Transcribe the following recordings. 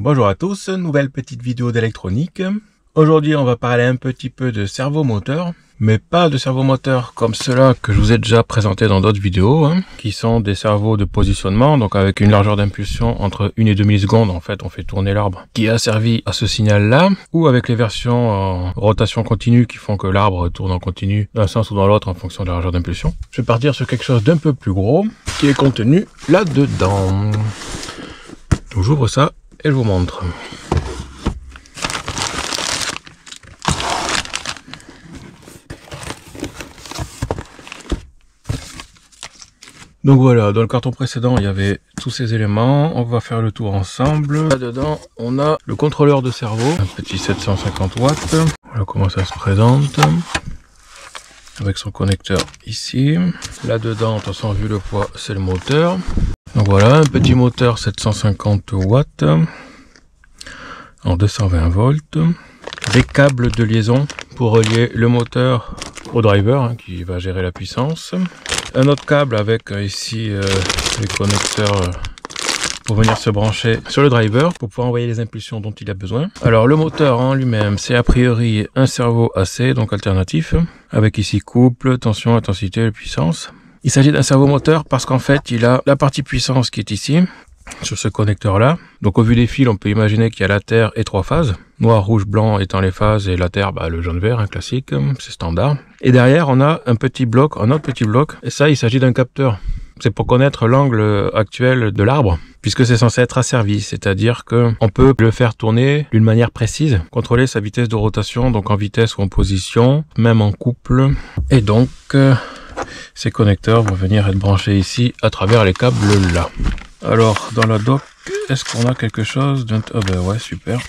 Bonjour à tous, nouvelle petite vidéo d'électronique. Aujourd'hui on va parler un petit peu de servomoteur, mais pas de servomoteur comme ceux-là que je vous ai déjà présenté dans d'autres vidéos, qui sont des servos de positionnement, donc avec une largeur d'impulsion entre 1 et 2 millisecondes, en fait on fait tourner l'arbre, qui a servi à ce signal-là, ou avec les versions en rotation continue qui font que l'arbre tourne en continu d'un sens ou dans l'autre en fonction de la largeur d'impulsion. Je vais partir sur quelque chose d'un peu plus gros, qui est contenu là-dedans. Donc j'ouvre ça et je vous montre. Donc voilà, dans le carton précédent, il y avait tous ces éléments. On va faire le tour ensemble. Là-dedans, on a le contrôleur de servo, un petit 750 watts. Voilà comment ça se présente. Avec son connecteur ici. Là-dedans, de toute façon, vu le poids, c'est le moteur. Donc voilà, un petit moteur 750 watts en 220 volts. Des câbles de liaison pour relier le moteur au driver qui va gérer la puissance. Un autre câble avec ici les connecteurs pour venir se brancher sur le driver pour pouvoir envoyer les impulsions dont il a besoin. Alors le moteur en lui-même, c'est a priori un servo AC, donc alternatif, avec ici couple, tension, intensité et puissance. Il s'agit d'un servomoteur parce qu'en fait il a la partie puissance qui est ici, sur ce connecteur là. Donc au vu des fils, on peut imaginer qu'il y a la terre et 3 phases. Noir, rouge, blanc étant les phases et la terre, le jaune vert, classique, c'est standard. Et derrière on a un petit bloc, un autre petit bloc, et ça il s'agit d'un capteur. C'est pour connaître l'angle actuel de l'arbre, puisque c'est censé être asservi, c'est-à-dire qu'on peut le faire tourner d'une manière précise, contrôler sa vitesse de rotation, donc en vitesse ou en position, même en couple. Et donc ces connecteurs vont venir être branchés ici à travers les câbles là. Alors dans la dock, est-ce qu'on a quelque chose d'un... Ah ben ouais, super.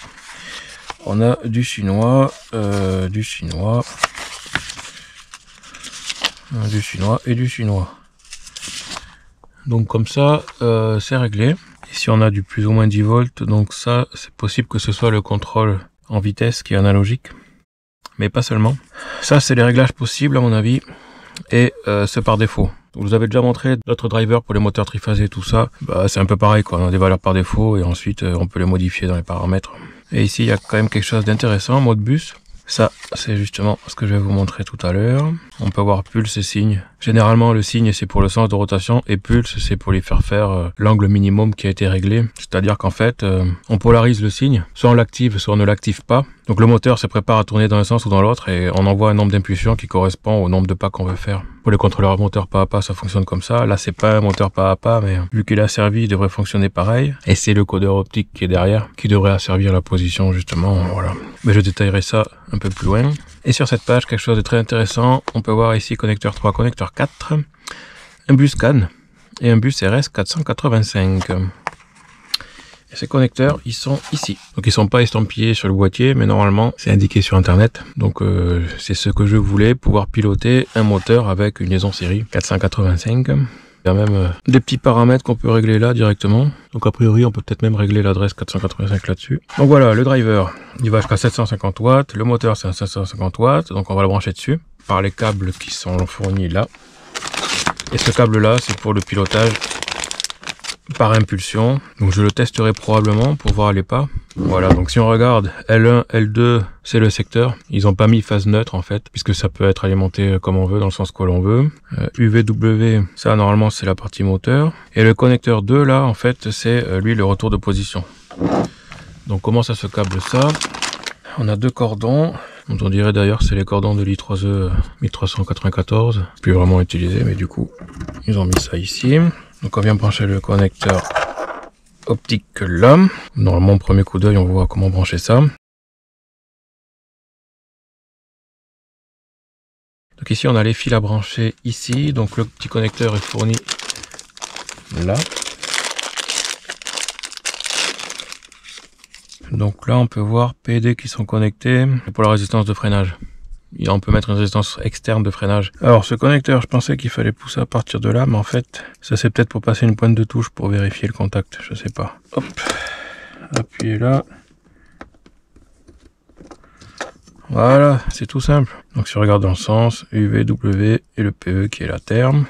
On a du chinois et du chinois. Donc comme ça, c'est réglé. Ici on a du plus ou moins 10 volts, donc ça c'est possible que ce soit le contrôle en vitesse qui est analogique, mais pas seulement. Ça c'est les réglages possibles à mon avis, et c'est par défaut. Je vous avais déjà montré d'autres drivers pour les moteurs triphasés, tout ça. C'est un peu pareil quoi, on a des valeurs par défaut et ensuite on peut les modifier dans les paramètres. Et ici il y a quand même quelque chose d'intéressant, mode bus. Ça, c'est justement ce que je vais vous montrer tout à l'heure. On peut avoir pulse et signe. Généralement, le signe, c'est pour le sens de rotation et pulse, c'est pour lui faire l'angle minimum qui a été réglé. C'est-à-dire qu'en fait, on polarise le signe. Soit on l'active, soit on ne l'active pas. Donc le moteur se prépare à tourner dans un sens ou dans l'autre et on envoie un nombre d'impulsions qui correspond au nombre de pas qu'on veut faire. Pour les contrôleurs moteur pas à pas, ça fonctionne comme ça. Là, c'est pas un moteur pas à pas, mais vu qu'il est asservi, il devrait fonctionner pareil. Et c'est le codeur optique qui est derrière, qui devrait asservir la position, justement. Voilà. Mais je détaillerai ça un peu plus loin. Et sur cette page, quelque chose de très intéressant. On peut voir ici connecteur 3, connecteur 4, un bus CAN et un bus RS 485. Et ces connecteurs, ils sont ici. Donc ils sont pas estampillés sur le boîtier, mais normalement c'est indiqué sur internet. Donc c'est ce que je voulais, pouvoir piloter un moteur avec une liaison série 485. Il y a même des petits paramètres qu'on peut régler là directement. Donc a priori on peut peut-être même régler l'adresse 485 là-dessus. Donc voilà, le driver, il va jusqu'à 750 watts. Le moteur c'est un 750 watts, donc on va le brancher dessus par les câbles qui sont fournis là. Et ce câble là, c'est pour le pilotage par impulsion. Donc je le testerai probablement pour voir les pas. Voilà, donc si on regarde L1, L2, c'est le secteur. Ils n'ont pas mis phase neutre en fait, puisque ça peut être alimenté comme on veut, dans le sens que l'on veut. UVW, ça normalement c'est la partie moteur. Et le connecteur 2 là, en fait, c'est lui le retour de position. Donc comment ça se câble ça? On a deux cordons. On dirait d'ailleurs c'est les cordons de l'I3E 1394. Plus vraiment utilisé, mais du coup, ils ont mis ça ici. Donc on vient brancher le connecteur optique là. Normalement, au premier coup d'œil, on voit comment brancher ça. Donc ici, on a les fils à brancher ici. Donc le petit connecteur est fourni là. Donc là, on peut voir PD qui sont connectés pour la résistance de freinage. Et on peut mettre une résistance externe de freinage. Alors ce connecteur, je pensais qu'il fallait pousser à partir de là, mais en fait, ça c'est peut-être pour passer une pointe de touche pour vérifier le contact, je sais pas. Hop, appuyez là. Voilà, c'est tout simple. Donc si on regarde dans le sens, UV, W et le PE qui est la terme.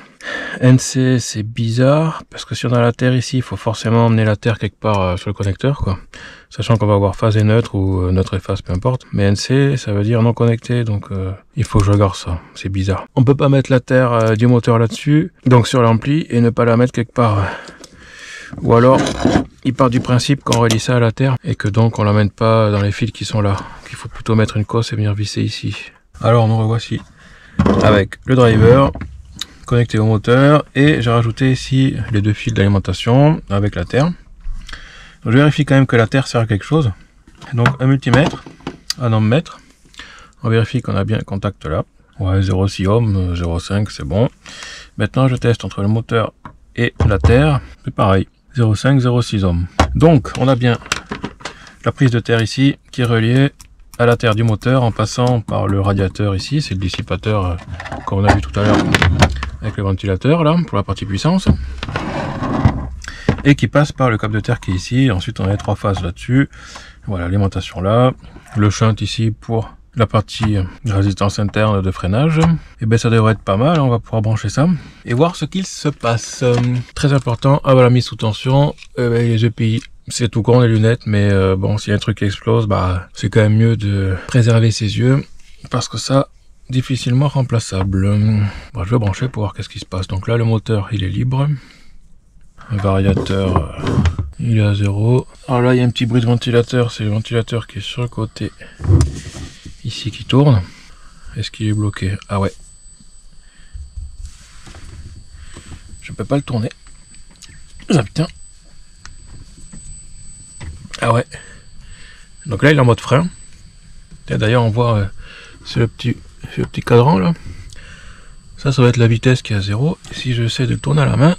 NC c'est bizarre parce que si on a la terre ici, il faut forcément emmener la terre quelque part sur le connecteur, quoi. Sachant qu'on va avoir phase et neutre ou neutre et phase, peu importe. Mais NC ça veut dire non connecté, donc il faut que je regarde ça. C'est bizarre. On peut pas mettre la terre du moteur là-dessus, donc sur l'ampli, et ne pas la mettre quelque part. Ou alors il part du principe qu'on relie ça à la terre et que donc on l'amène pas dans les fils qui sont là. Qu'il faut plutôt mettre une cosse et venir visser ici. Alors nous revoici avec le driver connecté au moteur et j'ai rajouté ici les deux fils d'alimentation avec la terre. Donc, je vérifie quand même que la terre sert à quelque chose. Donc un multimètre, un ohmmètre. On vérifie qu'on a bien un contact là. Ouais, 0,6 ohm, 0,5 c'est bon. Maintenant je teste entre le moteur et la terre. C'est pareil, 0,5, 0,6 ohm. Donc on a bien la prise de terre ici qui est reliée à la terre du moteur en passant par le radiateur ici. C'est le dissipateur comme on a vu tout à l'heure avec le ventilateur là pour la partie puissance, et qui passe par le câble de terre qui est ici. Ensuite on a les trois phases là-dessus, voilà, l'alimentation là, le shunt ici pour la partie résistance interne de freinage. Et ben ça devrait être pas mal, on va pouvoir brancher ça et voir ce qu'il se passe. Très important, avant la mise sous tension, les EPI, c'est tout con les lunettes, mais bon, s'il y a un truc qui explose, bah c'est quand même mieux de préserver ses yeux parce que ça difficilement remplaçable. Bon, je vais brancher pour voir qu'est-ce qui se passe. Donc là le moteur il est libre, le variateur il est à 0. Alors là il y a un petit bruit de ventilateur, c'est le ventilateur qui est sur le côté ici qui tourne. Est-ce qu'il est bloqué? Ah ouais, je peux pas le tourner. Ah putain. Ah ouais, donc là il est en mode frein. D'ailleurs on voit c'est le petit cadran là, ça va être la vitesse qui est à 0. Et si j'essaie de le tourner à la main,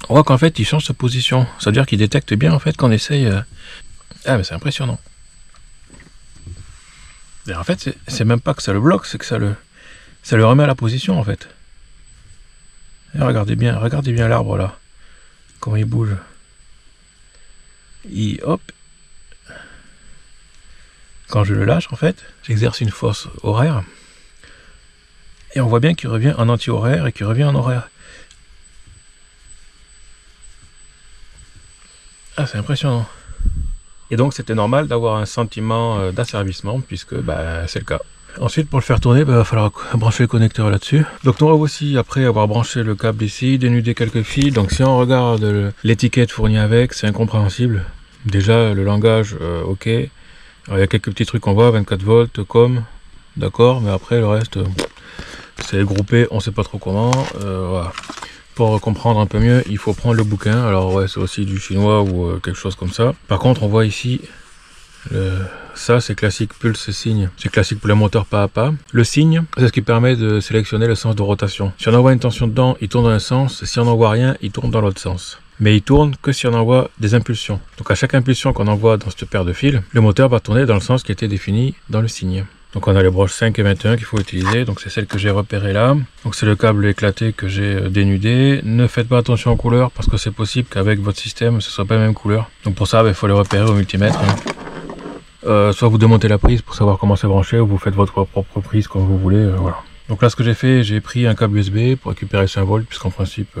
on voit qu'en fait il change sa position, ça veut dire qu'il détecte bien en fait qu'on essaye. Ah mais c'est impressionnant. Et en fait c'est même pas que ça le bloque, c'est que ça le remet à la position en fait. Et regardez bien l'arbre là, comment il bouge. Hop, quand je le lâche en fait, j'exerce une force horaire et on voit bien qu'il revient en anti-horaire et qu'il revient en horaire. Ah, c'est impressionnant. Et donc c'était normal d'avoir un sentiment d'asservissement puisque bah, c'est le cas. Ensuite pour le faire tourner, bah, il va falloir brancher le connecteur là-dessus. Donc nous revoici après avoir branché le câble ici, dénudé quelques fils. Donc si on regarde l'étiquette fournie avec, c'est incompréhensible. Déjà le langage, ok. Alors, il y a quelques petits trucs qu'on voit, 24 volts, com, d'accord, mais après le reste, c'est groupé, on sait pas trop comment. Voilà. Pour comprendre un peu mieux, il faut prendre le bouquin. Alors ouais, c'est aussi du chinois ou quelque chose comme ça. Par contre, on voit ici, ça c'est classique, pulse signe. C'est classique pour les moteurs pas à pas. Le signe, c'est ce qui permet de sélectionner le sens de rotation. Si on envoie une tension dedans, il tourne dans un sens. Si on n'envoie rien, il tourne dans l'autre sens. Mais il tourne que si on envoie des impulsions. Donc à chaque impulsion qu'on envoie dans cette paire de fils, le moteur va tourner dans le sens qui a été défini dans le signe. Donc on a les broches 5 et 21 qu'il faut utiliser. Donc c'est celle que j'ai repérée là. Donc c'est le câble éclaté que j'ai dénudé. Ne faites pas attention aux couleurs parce que c'est possible qu'avec votre système ce soit pas la même couleur. Donc pour ça il faut les repérer au multimètre. Soit vous démontez la prise pour savoir comment c'est branché, ou vous faites votre propre prise comme vous voulez. Voilà. Donc là ce que j'ai fait, j'ai pris un câble USB pour récupérer 5 volts puisqu'en principe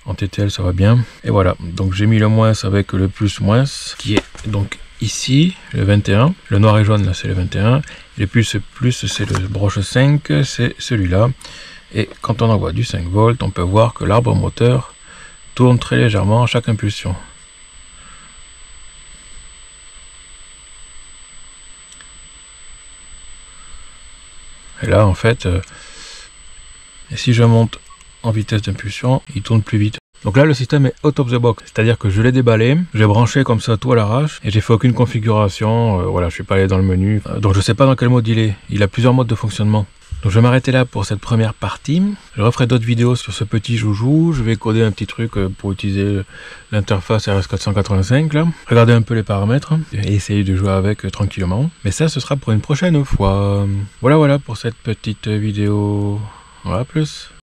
en TTL ça va bien. Et voilà, donc j'ai mis le moins avec le plus moins qui est donc ici le 21. Le noir et jaune là c'est le 21. Et le plus c'est le broche 5, c'est celui-là. Et quand on envoie du 5 volts, on peut voir que l'arbre moteur tourne très légèrement à chaque impulsion. Et là en fait, si je monte en vitesse d'impulsion, il tourne plus vite. Donc là le système est out of the box, c'est-à-dire que je l'ai déballé, j'ai branché comme ça tout à l'arrache et j'ai fait aucune configuration, voilà, je suis pas allé dans le menu, donc je sais pas dans quel mode il a plusieurs modes de fonctionnement. Donc je vais m'arrêter là pour cette première partie, je referai d'autres vidéos sur ce petit joujou, je vais coder un petit truc pour utiliser l'interface RS485 là, regarder un peu les paramètres et essayer de jouer avec tranquillement, mais ça ce sera pour une prochaine fois. Voilà pour cette petite vidéo, voilà, plus.